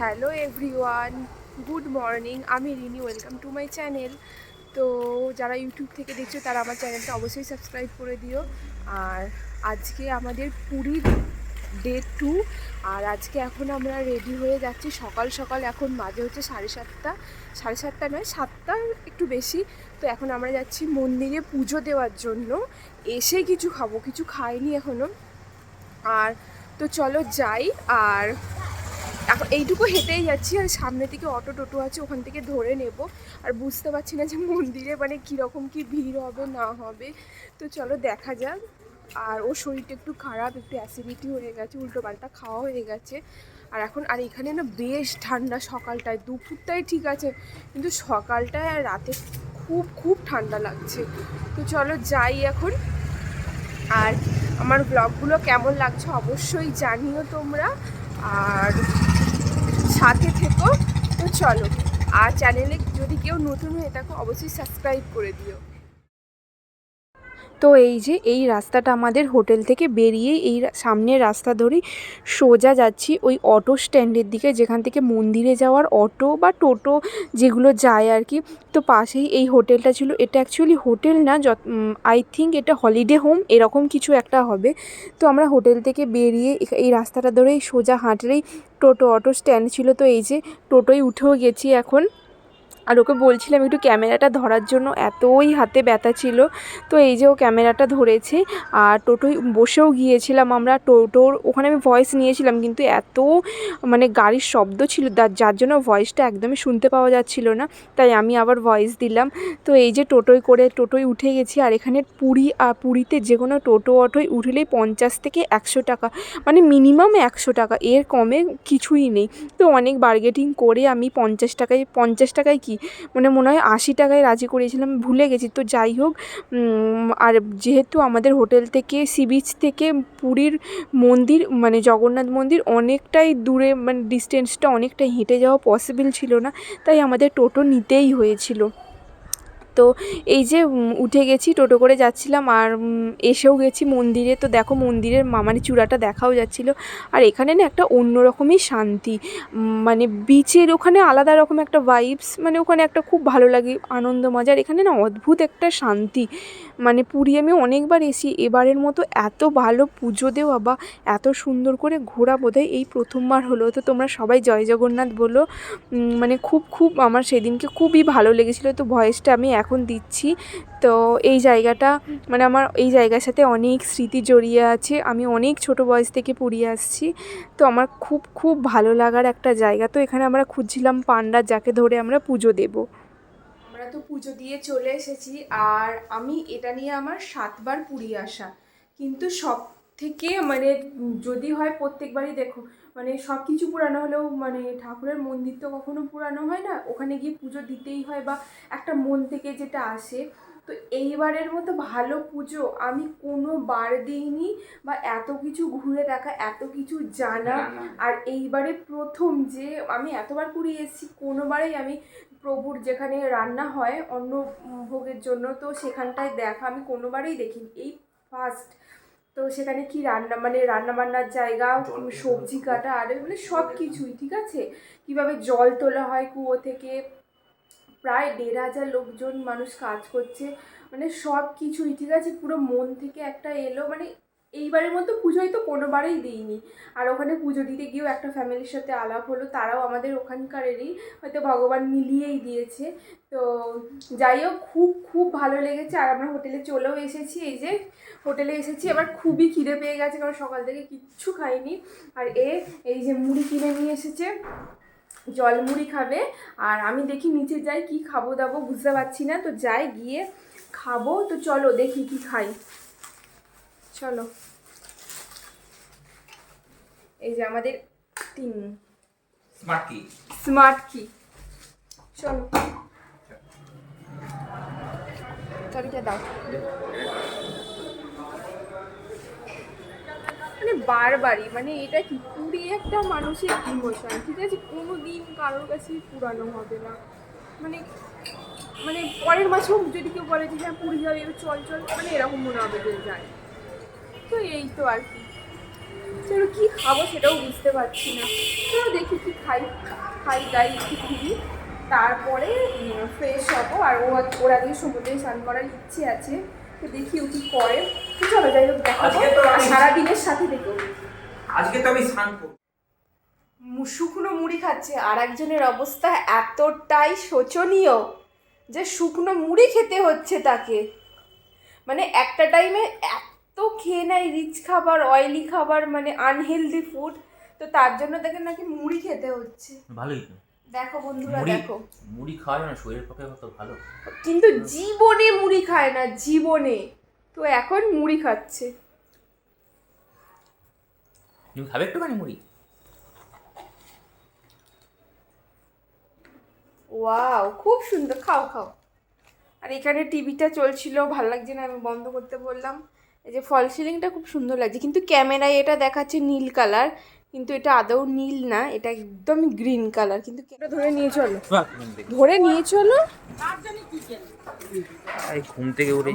Hello everyone, good morning. আমি Rini, welcome to my channel. তো যারা ইউটিউব থেকে দেখছো তারা আমার চ্যানেলটা অবশ্যই সাবস্ক্রাইব করে দিও। আর আজকে আমাদের পুরীর ডে 2। আর আজকে এখন আমরা রেডি হয়ে যাচ্ছি সকাল সকাল। এখন বাজে হচ্ছে 7:30, 7:30 নয়, 7টা একটু বেশি। তো এখন আমরা যাচ্ছি মন্দিরে পুজো দেওয়ার জন্য। এসে কিছু খাবো, কিছু খাইনি এখনও। আর তো চলো যাই। আর এখন এইটুকু হেঁটেই যাচ্ছি, আর সামনে থেকে অটো টোটো আছে, ওখান থেকে ধরে নেব। আর বুঝতে পারছি না যে মন্দিরে মানে কীরকম কী ভিড় হবে না হবে। তো চলো দেখা যাক। আর ওর শরীরটা একটু খারাপ, একটু অ্যাসিডিটি হয়ে গেছে, উল্টো পাল্টা খাওয়া হয়ে গেছে। আর এখন আর এখানে না বেশ ঠান্ডা সকালটায়, দুপুরটাই ঠিক আছে, কিন্তু সকালটায় আর রাতে খুব খুব ঠান্ডা লাগছে। তো চলো যাই এখন। আর আমার ব্লগগুলো কেমন লাগছে অবশ্যই জানিও তোমরা, আর সাথে থেকো। তো চলো। আর চ্যানেলে যদি কেউ নতুন হয়ে থাকো অবশ্যই সাবস্ক্রাইব করে দিও। তো এই যে এই রাস্তাটা আমাদের হোটেল থেকে বেরিয়ে এই সামনের রাস্তা ধরেই সোজা যাচ্ছি ওই অটো স্ট্যান্ডের দিকে, যেখান থেকে মন্দিরে যাওয়ার অটো বা টোটো যেগুলো যায় আর কি। তো পাশেই এই হোটেলটা ছিল। এটা অ্যাকচুয়ালি হোটেল না, আই থিঙ্ক এটা হলিডে হোম এরকম কিছু একটা হবে। তো আমরা হোটেল থেকে বেরিয়ে এই রাস্তাটা ধরেই সোজা হাঁটলেই টোটো অটো স্ট্যান্ড ছিল। তো এই যে টোটোয় উঠেও গেছি এখন। আর ওকে বলছিলাম একটু ক্যামেরাটা ধরার জন্য, এতই হাতে ব্যথা ছিল। তো এই যে ও ক্যামেরাটা ধরেছে। আর টোটোয় বসেও গিয়েছিলাম আমরা। টোটোর ওখানে আমি ভয়েস নিয়েছিলাম, কিন্তু এত মানে গাড়ির শব্দ ছিল যার জন্য ভয়েসটা একদমই শুনতে পাওয়া যাচ্ছিল না। তাই আমি আবার ভয়েস দিলাম। তো এই যে টোটোয় উঠে গেছি। আর এখানে পুরীতে যে কোনো টোটো অটোয় উঠলেই 50 থেকে 100 টাকা, মানে মিনিমাম 100 টাকা, এর কমে কিছুই নেই। তো অনেক বার্গেটিং করে আমি 50 টাকায় কি মনে হয় 80 টাকায় রাজি করিয়েছিলাম, ভুলে গেছি। তো যাই হোক, আর যেহেতু আমাদের হোটেল থেকে সি বিচ থেকে পুরীর মন্দির মানে জগন্নাথ মন্দির অনেকটাই দূরে, মানে ডিস্টেন্সটা অনেকটাই, হেঁটে যাওয়া পসিবল ছিল না, তাই আমাদের টোটো নিতেই হয়েছিল। তো এই যে উঠে গেছি, টোটো করে যাচ্ছিলাম। আর এসেও গেছি মন্দিরে। তো দেখো মন্দিরের মানে চূড়াটা দেখাও যাচ্ছিলো। আর এখানে না একটা অন্যরকমই শান্তি, মানে বিচের ওখানে আলাদা রকম একটা ভাইবস, মানে ওখানে একটা খুব ভালো লাগে, আনন্দ মজার। এখানে না অদ্ভুত একটা শান্তি। মানে পুরী আমি অনেকবার এসেছি, এবারের মতো এত ভালো পুজো দেওয়া বা এত সুন্দর করে ঘোরা বোধহয় এই প্রথমবার হলো। তো তোমরা সবাই জয় জগন্নাথ বলো। মানে খুব খুব আমার সেদিনকে খুবই ভালো লেগেছিলো। তো ভয়েসটা আমি এখন দিচ্ছি। তো এই জায়গাটা মানে আমার এই জায়গার সাথে অনেক স্মৃতি জড়িয়ে আছে। আমি অনেক ছোট বয়স থেকে পুরী আসছি। তো আমার খুব খুব ভালো লাগার একটা জায়গা। তো এখানে আমরা খুঁজছিলাম পান্ডা, যাকে ধরে আমরা পুজো দেব। আমরা তো পুজো দিয়ে চলে এসেছি। আর আমি এটা নিয়ে আমার 7বার পুরী আসা, কিন্তু সব থেকে মানে যদি হয় প্রত্যেকবারই দেখো মানে সব কিছু পুরানো হলেও মানে ঠাকুরের মন্দির তো কখনো পুরানো হয় না, ওখানে গিয়ে পুজো দিতেই হয় বা একটা মন থেকে যেটা আসে। তো এইবারের মতো ভালো পুজো আমি কোনো বার দিইনি, বা এত কিছু ঘুরে দেখা, এত কিছু জানা। আর এইবারে প্রথম যে আমি এতবার পুরী এসেছি, কোনোবারেই আমি প্রভুর যেখানে রান্না হয় অন্ন ভোগের জন্য, তো সেখানটায় দেখা আমি কোনোবারেই দেখিনি, এই ফার্স্ট। তো সেখানে কি রান্না মানে রান্নাবান্নার জায়গা, সবজি কাটা, আর মানে সব কিছুই ঠিক আছে। কিভাবে জল তোলা হয় কুয়ো থেকে, প্রায় 1,500 লোকজন মানুষ কাজ করছে, মানে সব কিছুই ঠিক আছে, পুরো মন থেকে একটা এলো। মানে এইবারের মতো পুজোয় তো কোনোবারেই দিইনি। আর ওখানে পুজো দিতে গিয়েও একটা ফ্যামিলির সাথে আলাপ হলো, তারাও আমাদের ওখানকারেরই, হয়তো ভগবান মিলিয়েই দিয়েছে। তো যাই হোক, খুব খুব ভালো লেগেছে। আর আমরা হোটেলে চলেও এসেছি। এই যে হোটেলে এসেছি, আবার খুবই খিদে পেয়ে গেছে, কারণ সকাল থেকে কিচ্ছু খাইনি। আর এই যে মুড়ি কিনে নিয়ে এসেছে, জল মুড়ি খাবে। আর আমি দেখি নিচে যাই, কি খাবো দাবো বুঝতে পারছি না, তো যাই গিয়ে খাবো। তো চলো দেখি কি খাই, চলো। এই যে আমাদের স্মার্ট কি, চলো তরিটা দাও। মানে বারবারই মানে এটা কি, পুরী একটা মানুষের ইমোশন, ঠিক আছে, কোনো দিন কারোর কাছে পুরানো হবে না। মানে মানে পরের মাসেও যদি কেউ বলে যে হ্যাঁ পুরী যাবে, চল চল, মানে এরকম মনে হবে যে যায়। তো এই তো আর কি, চলো কি খাবো সেটাও বুঝতে পারছি না, চলো দেখি কি খাই। খাই খাই দাই একটু ঘুরি, তারপরে ফ্রেশ হবো। আর ওরা দিয়ে সমুদ্রে স্নান করার ইচ্ছে আছে, তো দেখি ও কি করে। চলো যাই হোক দেখাবো, সারাদিনের সাথে দেখো। আজকে তো আমি স্নান করব। শুকনো মুড়ি খাচ্ছে, আর একজনের অবস্থা এতটাই শোচনীয় যে শুকনো মুড়ি খেতে হচ্ছে তাকে। মানে একটা টাইমে এত খেয়ে নেয় রিচ খাবার, অয়েলি খাবার, মানে আনহেলদি ফুড, তো তার জন্য তাকে নাকি মুড়ি খেতে হচ্ছে। ভালোই তো। দেখো বন্ধুরা, দেখো মুড়ি খাওয়া না শরীরের পক্ষে কত ভালো, কিন্তু জীবনে মুড়ি খায় না, জীবনে। তো এখন মুড়ি খাচ্ছে। তুমি খাবে একটুখানি মুড়ি? ওয়াও, খুব সুন্দর, খাও খাও। আর এখানে টিভিটা চলছিল, ভালো লাগছে না, আমি বন্ধ করতে বললাম। এই যে ফল সিলিংটা খুব সুন্দর লাগছে, কিন্তু ক্যামেরায় এটা দেখাচ্ছে নীল কালার, কিন্তু এটা আদৌ নীল না, এটা একদম গ্রিন কালার। কিন্তু এটা ধরে নিয়ে চলো, ধরে নিয়ে চলো। এই ঘুম থেকে উঠে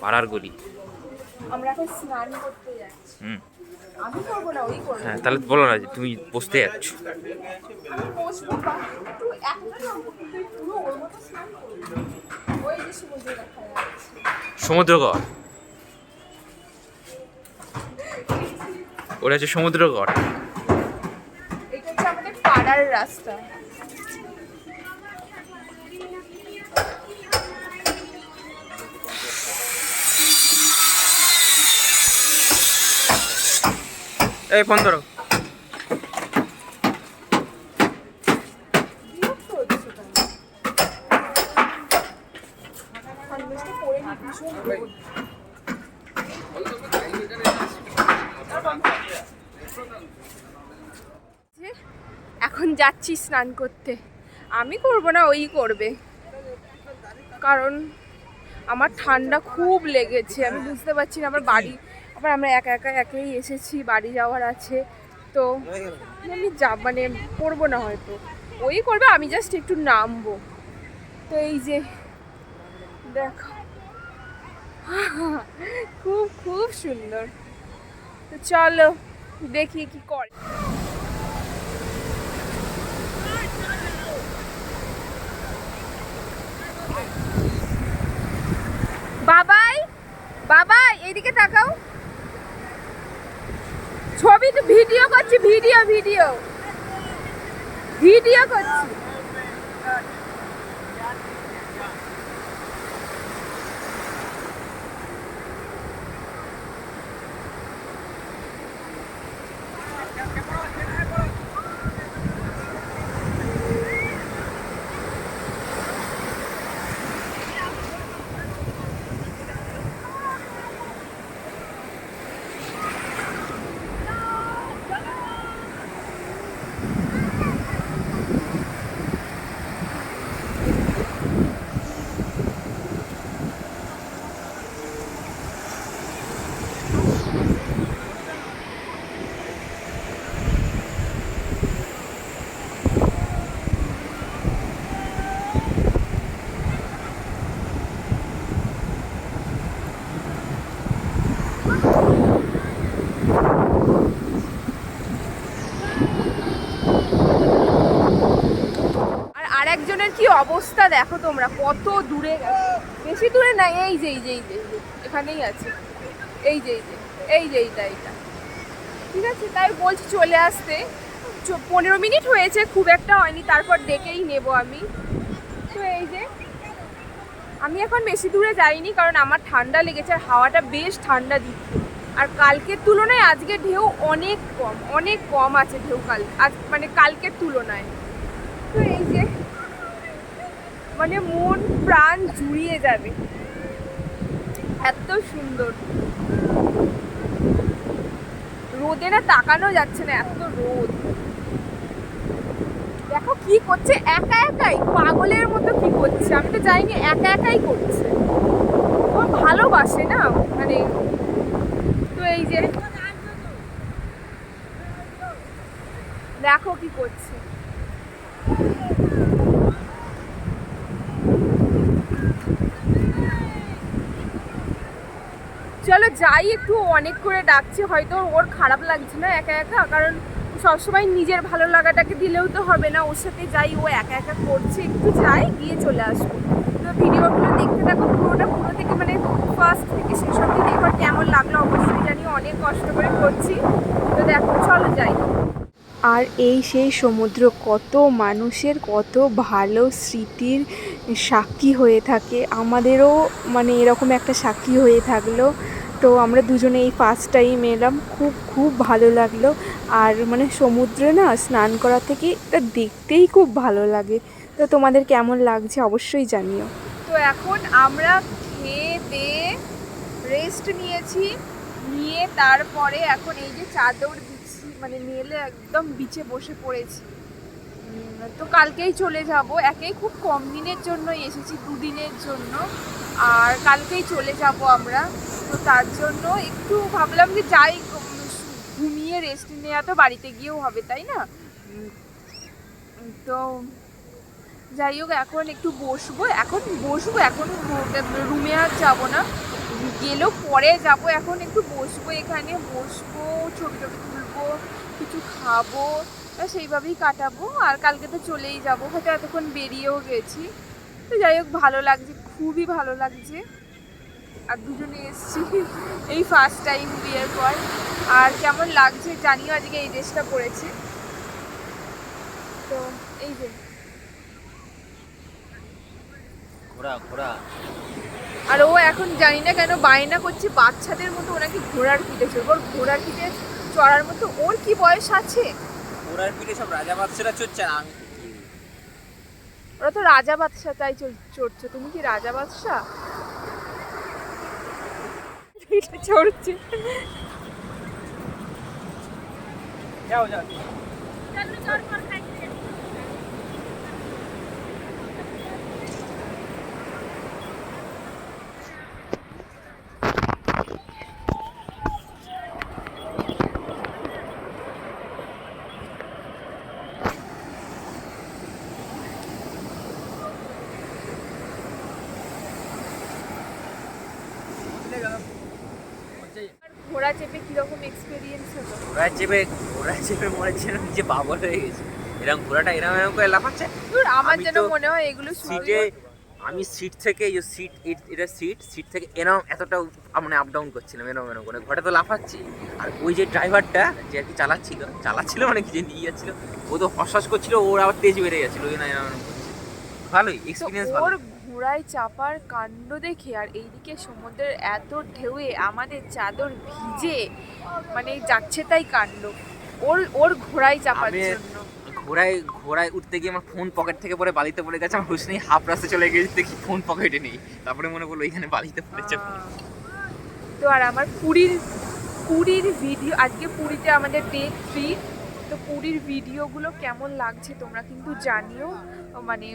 পাড়ার গলি, আমরা এখন স্নান করতে যাচ্ছি। আমি করবো না, ওই করবো। হ্যাঁ তাহলে বলো না যে তুমি বসতে যাচ্ছ। আমি বসবো বা একটু এতটা নামবো, কিন্তু এই পুরো ওর মতো স্নান করবো। ওই যে সমুদ্র দেখা যাচ্ছে, সমুদ্রগড়, ওটা হচ্ছে সমুদ্রগড়। এটা হচ্ছে আমাদের পাড়ার রাস্তা। এই ফোন ধরো। এখন যাচ্ছি স্নান করতে। আমি করব না, ওই করবে, কারণ আমার ঠান্ডা খুব লেগেছে। আমি বুঝতে পারছি না, আমার বাড়ি আবার আমরা একাই এসেছি, বাড়ি যাওয়ার আছে, তো আমি মানে করবো না, হয়তো ওই করবে, আমি জাস্ট একটু নামবো। তো এই যে দেখো, খুব খুব সুন্দর। তো চলো দেখি কি করে। বাবাই, বাবাই এদিকে তাকাও, ছবি তো ভিডিও করছি, ভিডিও ভিডিও ভিডিও করছি। আরেকজনের কি অবস্থা দেখো তোমরা, কত দূরে গেছে, বেশি দূরে না, এই যে এখানেই আছে, এই যে এইটা ঠিক আছে। তাই বলছি চলে আসতে, 15 মিনিট হয়েছে, খুব একটা হয়নি, তারপর ডেকেই নেব আমি। তো এই যে আমি এখন বেশি দূরে যাইনি, কারণ আমার ঠান্ডা লেগেছে, আর হাওয়াটা বেশ ঠান্ডা দিচ্ছে। আর কালকের তুলনায় আজকে ঢেউ অনেক কম আছে ঢেউ, আজ মানে কালকের তুলনায়। তো এই যে মানে মন প্রাণ জুড়িয়ে যাবে, এত সুন্দর। রোদে না তাকানো যাচ্ছে না, এত রোদ। দেখো কি করছে, একাই পাগলের মতো কি করছে, আমি তো জানি একাই করছে, ও ভালোবাসে না মানে। তো এই যে দেখো কি করছে, চলো যাই, একটু অনেক করে ডাকছে, হয়তো ওর খারাপ লাগছে না একা একা, কারণ সবসময় নিজের ভালো লাগাটাকে দিলেও তো হবে না, ওর সাথে যাই, ও একা একা করছে, একটু যাই গিয়ে চলে আসবো। তো ভিডিওগুলো দেখতে থাকো পুরোটা, পুরো থেকে মানে ফার্স্ট থেকে শেষ অবধি দেখো কেমন লাগলো, অবশ্যই জানি অনেক কষ্ট করে করছি। তো দেখো চলো যাই। আর এই সেই সমুদ্র, কত মানুষের কত ভালো স্মৃতির সাক্ষী হয়ে থাকে, আমাদেরও মানে এরকম একটা সাক্ষী হয়ে থাকলো। তো আমরা দুজনে এই ফার্স্ট টাইম এলাম, খুব খুব ভালো লাগলো। আর মানে সমুদ্রে না স্নান করা থেকে এটা দেখতেই খুব ভালো লাগে। তো তোমাদের কেমন লাগছে অবশ্যই জানিও। তো এখন আমরা খেয়ে দিয়ে রেস্ট নিয়েছি, নিয়ে তারপরে এখন এই যে চাদর বিছি মানে মেলে একদম বিচে বসে পড়েছি। তো কালকেই চলে যাব, একেই খুব কম দিনের জন্যই এসেছি, 2 দিনের জন্য, আর কালকেই চলে যাব আমরা। তো তার জন্য একটু ভাবলাম যে যাই, ঘুমিয়ে রেস্ট নেওয়া তো বাড়িতে গিয়েও হবে, তাই না? তো যাই হোক, এখন একটু বসবো, এখন রুমে আর যাবো না, গেলেও পরে যাব। এখন একটু বসবো, এখানে বসবো, ছবি টবি তুলবো, কিছু খাবো, সেইভাবেই কাটাবো। আর কালকে তো চলেই যাবো, হয়তো এতক্ষণ বেরিয়েও গেছি। তো যাই হোক, ভালো লাগছে, খুবই ভালো লাগছে। আর দুজনে এসছি এই ফার্স্ট টাইম বিয়ের পর। আর কেমন লাগছে জানিও, আজকে এই ড্রেসটা পরেছি। তো এই যে আর ও এখন জানি না কেন বায়না করছে বাচ্চাদের মতো, ওনাকে ঘোড়ার পিঠে চড়বো, ঘোড়ার পিঠে চড়ার মতো। ওর কি বয়স আছে? ঘোড়ার পিঠে সব রাজা বাদশারা চড়ছে, না আমি? ওরা তো রাজা বাদশা, তাই চড়ছো, তুমি কি রাজা বাদশা? চড়ছে। যাও যাও। ঘোড়া চেপে কিরকম এক্সপিরিয়েন্স হলো? ঘোড়া চেপে মনে হচ্ছে নিচে পাগল হয়ে গেছে। এরকম ঘোড়াটা এরকম করে লাফাচ্ছে। আমার আমি যেন তো মনে হয় এগুলো সিটে, আমি সিট থেকে এই যে এটা সিট থেকে এরকম এতটা মানে আপ ডাউন করছিলাম, এরকম করে ঘোড়া তো লাফাচ্ছি। আর ওই যে ড্রাইভারটা যে আর কি চালাচ্ছিল মানে কি যে নিয়ে যাচ্ছিল, ও তো হস করছিল, ওর আবার তেজ বেড়ে যাচ্ছিল, ওই জন্য এরকম করছে। ভালোই এক্সপিরিয়েন্স, ভালো। ওর ঘোড়ায় চাপার কাণ্ড দেখে আর এইদিকে সমুদ্রের এত ঢেউয়ে আমাদের চাদর ভিজে মানে যাচ্ছে তাই কাণ্ড, ওর ঘোড়ায় চাপার জন্য। ঘোড়ায় উঠতে গিয়ে আমার ফোন পকেট থেকে পরে বালিতে পড়ে গেছে, আমার হুশ নেই, হাফ রাস্তা চলে গেছে, দেখি ফোন পকেটে নেই, তারপরে মনে পড়লো এখানে বালিতে পড়েছে। তো আর আমার পুরীর ভিডিও, আজকে পুরীতে আমাদের ডে 3। তো পুরীর ভিডিওগুলো কেমন লাগছে তোমরা কিন্তু জানিও, মানে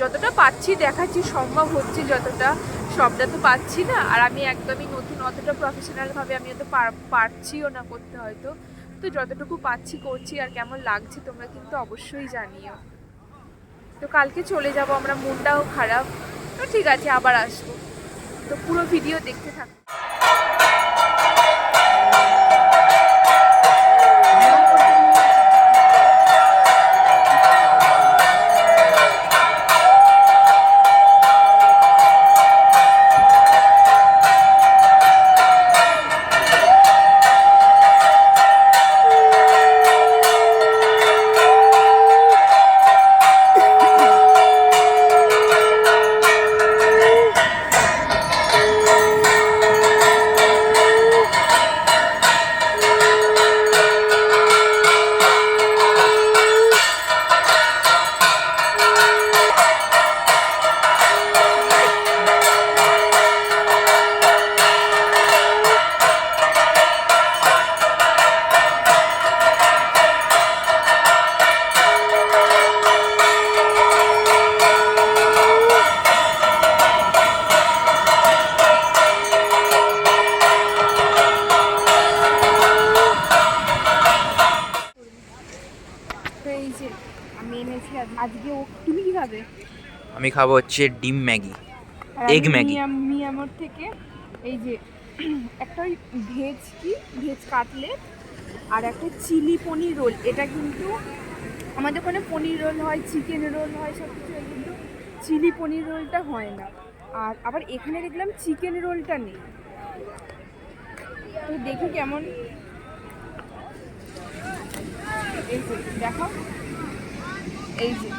যতটা পাচ্ছি দেখাচ্ছি, সম্ভব হচ্ছে যতটা, সবটা তো পাচ্ছি না। আর আমি একদমই নতুন, অতটা প্রফেশনালভাবে আমি অত পারছিও না করতে হয়তো। তো যতটুকু পাচ্ছি করছি, আর কেমন লাগছে তোমরা কিন্তু অবশ্যই জানিও। তো কালকে চলে যাব আমরা, মনটাও খারাপ, তো ঠিক আছে আবার আসবো। তো পুরো ভিডিও দেখতে থাকো। আজকে তুমি কি খাবে? আমি খাবো হচ্ছে ডিম ম্যাগি, এগ ম্যাগি। মিয়ামোর থেকে এই যে একটা ওই ভেজ কাটলেট আর একটা চিলি পনির রোল। এটা কিন্তু আমাদের ওখানে পনির রোল হয়, চিকেন রোল হয় সব কিছু, কিন্তু চিলি পনির রোলটা হয় না। আর আবার এখানে দেখলাম চিকেন রোলটা নেই। তো দেখি কেমন। এই যে দেখাও, এই যে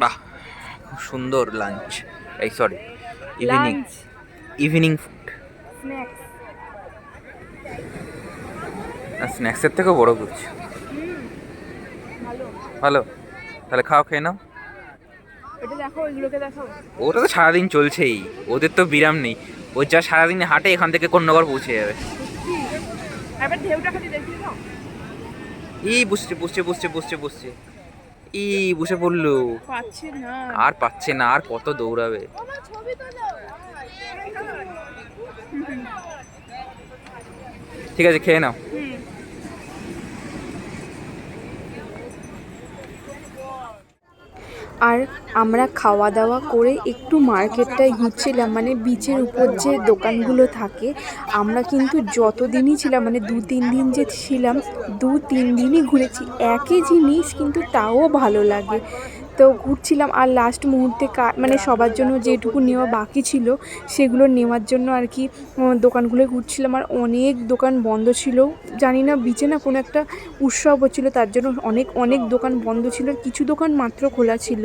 বাহ, খুব সুন্দর লাঞ্চ, এই sorry evening lunch evening food. Snacks. স্ন্যাক্সের থেকেও বড় কিছু। ভালো। ভালো, তাহলে খাও, খেয়ে নাও। এটা দেখো, ওইগুলোকে দেখাও। ওটা তো সারাদিন চলছেই, ওদের তো বিরাম নেই। ও যা সারাদিন হাঁটে এখান থেকে কোন্নগর পৌঁছে যাবে। এবার ঢেউটা খালি দেখি না। এই বসছে বসছে বসছে বসছে বসছে, এই বসে পড়লো। পাচ্ছি না। আর পাচ্ছে না, আর কত দৌড়াবে। ঠিক আছে, খেয়ে নাও। আর আমরা খাওয়া দাওয়া করে একটু মার্কেটটায় ঘুরছিলাম, মানে বিচের উপর যে দোকানগুলো থাকে। আমরা কিন্তু যতদিনই ছিলাম, মানে 2-3 দিন যে ছিলাম, 2-3 দিনই ঘুরেছি একই জিনিস, কিন্তু তাও ভালো লাগে। তো ঘুরছিলাম, আর লাস্ট মুহূর্তে মানে সবার জন্য যেটুকু নেওয়া বাকি ছিল সেগুলো নেওয়ার জন্য আর কি দোকানগুলোয় ঘুরছিলাম। আর অনেক দোকান বন্ধ ছিল, জানি না বিচে না কোনো একটা উৎসব হচ্ছিলো, তার জন্য অনেক অনেক দোকান বন্ধ ছিল, কিছু দোকান মাত্র খোলা ছিল।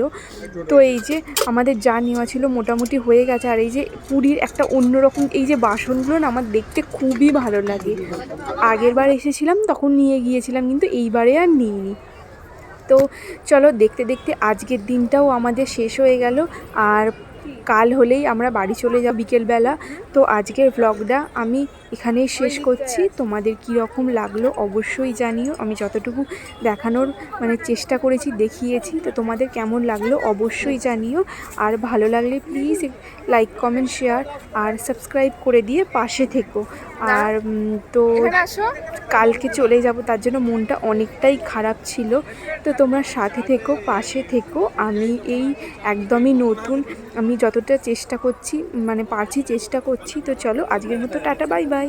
তো এই যে আমাদের যা নেওয়া ছিল মোটামুটি হয়ে গেছে। আর এই যে পুরীর একটা অন্যরকম এই যে বাসনগুলো না আমার দেখতে খুবই ভালো লাগে। আগের বার এসেছিলাম তখন নিয়ে গিয়েছিলাম, কিন্তু এইবারে আর নিইনি। তো চলো, দেখতে দেখতে আজকের দিনটাও আমাদের শেষ হয়ে গেল। আর কাল হলেই আমরা বাড়ি চলে যাব বিকেলবেলা। তো আজকের ভ্লগটা আমি এখানেই শেষ করছি। তোমাদের কী রকম লাগলো অবশ্যই জানিও। আমি যতটুকু দেখানোর মানে চেষ্টা করেছি, দেখিয়েছি, তো তোমাদের কেমন লাগলো অবশ্যই জানিও। আর ভালো লাগলে প্লিজ লাইক, কমেন্ট, শেয়ার আর সাবস্ক্রাইব করে দিয়ে পাশে থেকো। আর তো কালকে চলে যাব, তার জন্য মনটা অনেকটাই খারাপ ছিল। তো তোমরা সাথে থেকো, পাশে থেকো। আমি এই একদমই নতুন, আমি যতটা চেষ্টা করছি মানে পারছি চেষ্টা করছি। তো চলো, আজকের মতো টাটা, বাই বাই।